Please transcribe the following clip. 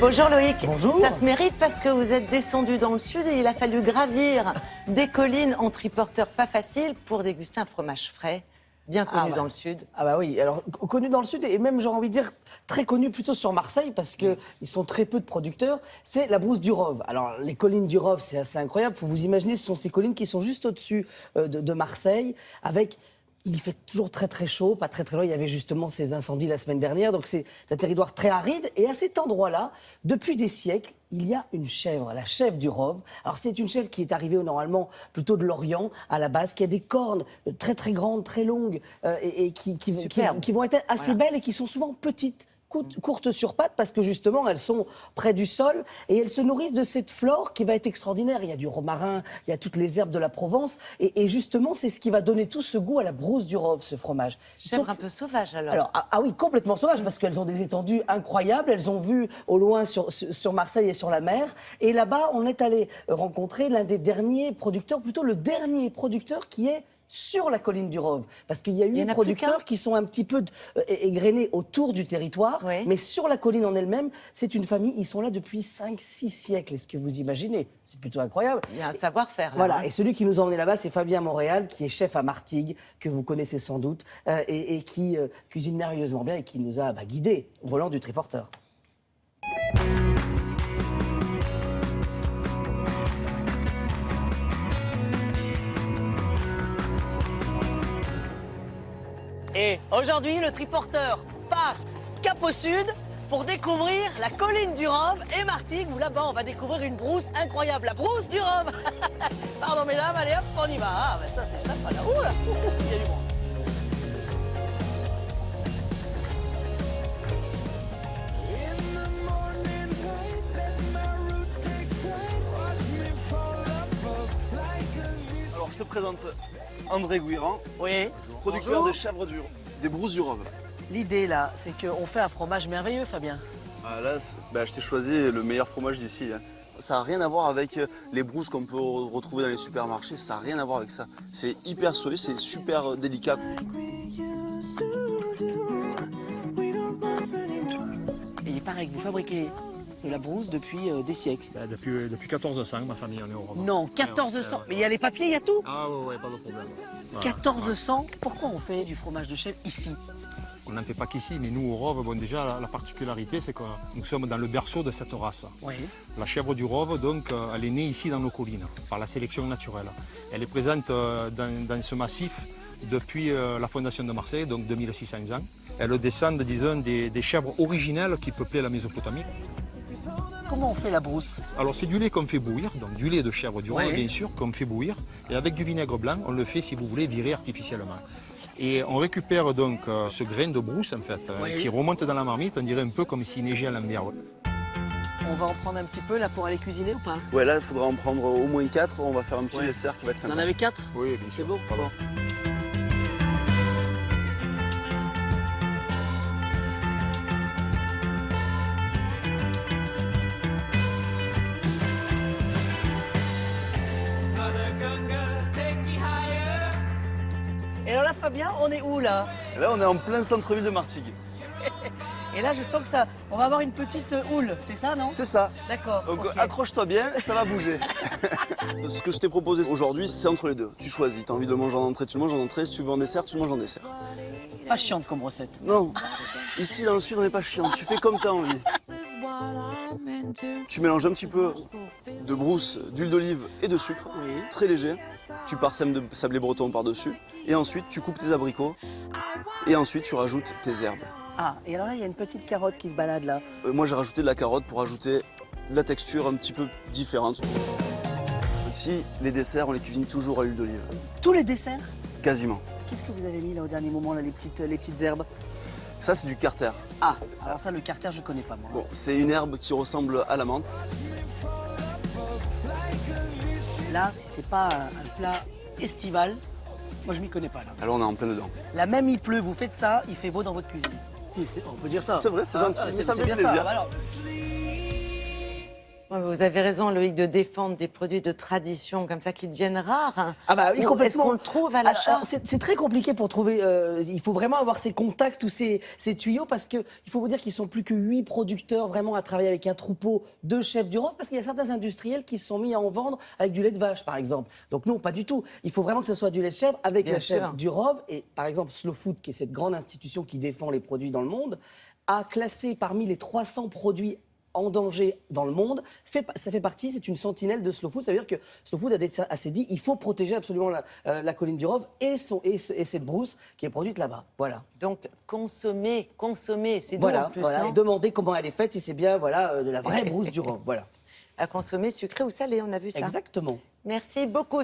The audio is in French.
Bonjour Loïc. Bonjour. Ça se mérite parce que vous êtes descendu dans le sud et il a fallu gravir des collines en triporteur pas facile pour déguster un fromage frais, bien connu dans le sud. Ah bah oui, alors connu dans le sud et même j'ai envie de dire très connu plutôt sur Marseille parce qu'ils sont très peu de producteurs, c'est la brousse du Rove. Alors les collines du Rove, c'est assez incroyable, faut vous imaginer, ce sont ces collines qui sont juste au-dessus de Marseille avec... Il fait toujours très très chaud, pas très très loin. Il y avait justement ces incendies la semaine dernière, donc c'est un territoire très aride. Et à cet endroit-là, depuis des siècles, il y a une chèvre, la chèvre du Rove. Alors c'est une chèvre qui est arrivée normalement plutôt de l'Orient à la base, qui a des cornes très très grandes, très longues et qui vont être assez belles et qui sont souvent petites. Courtes sur pattes parce que justement elles sont près du sol et elles se nourrissent de cette flore qui va être extraordinaire. Il y a du romarin, il y a toutes les herbes de la Provence et justement c'est ce qui va donner tout ce goût à la brousse du Rove, ce fromage. Chèvre un peu sauvage alors. Alors oui, complètement sauvage parce qu'elles ont des étendues incroyables. Elles ont vu au loin sur Marseille et sur la mer et là-bas on est allé rencontrer l'un des derniers producteurs, plutôt le dernier producteur qui est sur la colline du Rove. Parce qu'il y a eu des producteurs qui sont un petit peu égrenés autour du territoire, mais sur la colline en elle-même, c'est une famille, ils sont là depuis 5-6 siècles. Est-ce que vous imaginez? C'est plutôt incroyable. Il y a un savoir-faire. Voilà, et celui qui nous a emmenés là-bas, c'est Fabien Montréal, qui est chef à Martigues, que vous connaissez sans doute, et qui cuisine merveilleusement bien et qui nous a guidés au volant du triporteur. Et aujourd'hui, le triporteur part cap au sud pour découvrir la colline du Rove et Martigues, où là-bas, on va découvrir une brousse incroyable, la brousse du Rove. Pardon, mesdames, allez hop, on y va. Ah, ben ça, c'est sympa, là. Ouh, là, il y a du monde. Alors, je te présente André Guiran, producteur des chèvres des brousses du Rove. L'idée, là, c'est qu'on fait un fromage merveilleux, Fabien. Ah, là, je t'ai choisi le meilleur fromage d'ici. Hein. Ça n'a rien à voir avec les brousses qu'on peut retrouver dans les supermarchés. Ça n'a rien à voir avec ça. C'est hyper soyeux, c'est super délicat. Et il paraît que vous fabriquez de la brousse depuis des siècles. Depuis 1400, ma famille, on est au Rove. Non, 1400. Mais il y a les papiers, il y a tout. Ah ouais, pas de problème. Voilà. 1400. Pourquoi on fait du fromage de chèvre ici? On n'en fait pas qu'ici, mais nous au Rove, bon, déjà la particularité, c'est que nous sommes dans le berceau de cette race. Oui. La chèvre du Rove, donc, elle est née ici dans nos collines, par la sélection naturelle. Elle est présente dans ce massif depuis la fondation de Marseille, donc 2600 ans. Elle descend, disons, des chèvres originelles qui peuplaient la Mésopotamie. Comment on fait la brousse? Alors c'est du lait qu'on fait bouillir, donc du lait de chèvre du Rove bien sûr, qu'on fait bouillir. Et avec du vinaigre blanc, on le fait, si vous voulez, virer artificiellement. Et on récupère donc ce grain de brousse en fait, qui remonte dans la marmite, on dirait un peu comme s'il neigeait à l'envers. On va en prendre un petit peu là pour aller cuisiner ou pas? Ouais, là, il faudra en prendre au moins 4. On va faire un petit dessert qui va être Vous sympa. en avez 4? Oui, bien C'est sûr. beau. Pardon. Et alors là, Fabien, on est où là? Là, on est en plein centre-ville de Martigues. Et là, je sens que ça, on va avoir une petite houle, c'est ça, non? C'est ça. D'accord. Donc ok. accroche-toi bien, ça va bouger. Ce que je t'ai proposé aujourd'hui, c'est entre les deux. Tu choisis, tu as envie de le manger en entrée, tu le manges en entrée. Si tu veux en dessert, tu le manges en dessert. Pas chiante comme recette. Non, ici dans le sud, on n'est pas chiant. Tu fais comme tu as envie. Tu mélanges un petit peu de brousse, d'huile d'olive et de sucre, très léger. Tu parsèmes de sablé breton par-dessus. Et ensuite, tu coupes tes abricots. Et ensuite, tu rajoutes tes herbes. Ah, et alors là, il y a une petite carotte qui se balade là. Moi, j'ai rajouté de la carotte pour ajouter de la texture un petit peu différente. Ici, les desserts, on les cuisine toujours à l'huile d'olive. Tous les desserts? Quasiment. Qu'est-ce que vous avez mis là au dernier moment, là, les petites herbes? Ça, c'est du carter. Ah, alors ça, le carter, je connais pas moi. Bon, c'est une herbe qui ressemble à la menthe. Là, si c'est pas un plat estival, moi je m'y connais pas là. Alors, on est en plein dedans. Là même il pleut, vous faites ça, il fait beau dans votre cuisine. Si, on peut dire ça. C'est vrai, c'est gentil, mais ça me fait bien plaisir. Ça, alors. Vous avez raison, Loïc, de défendre des produits de tradition comme ça qui deviennent rares. Hein. Ah bah oui, Est-ce complètement. qu'on le trouve à l'achat? C'est très compliqué pour trouver. Il faut vraiment avoir ces contacts ou ces tuyaux parce qu'il faut vous dire qu'ils sont plus que 8 producteurs vraiment à travailler avec un troupeau de chefs du Rhône parce qu'il y a certains industriels qui se sont mis à en vendre avec du lait de vache, par exemple. Donc non, pas du tout. Il faut vraiment que ce soit du lait de chèvre avec Bien la chèvre sûr. du Rhône. Et par exemple, Slow Food, qui est cette grande institution qui défend les produits dans le monde, a classé parmi les 300 produits en danger dans le monde, ça fait partie, c'est une sentinelle de Slow Food. Ça veut dire que Slow Food s'est dit il faut protéger absolument la colline du Rhône et cette brousse qui est produite là-bas. Voilà. Donc, consommer, c'est doux Voilà, en plus, voilà. non? Et demander comment elle est faite, si c'est bien de la vraie brousse du Rhône. Voilà. À consommer sucré ou salé, on a vu ça. Exactement. Merci beaucoup.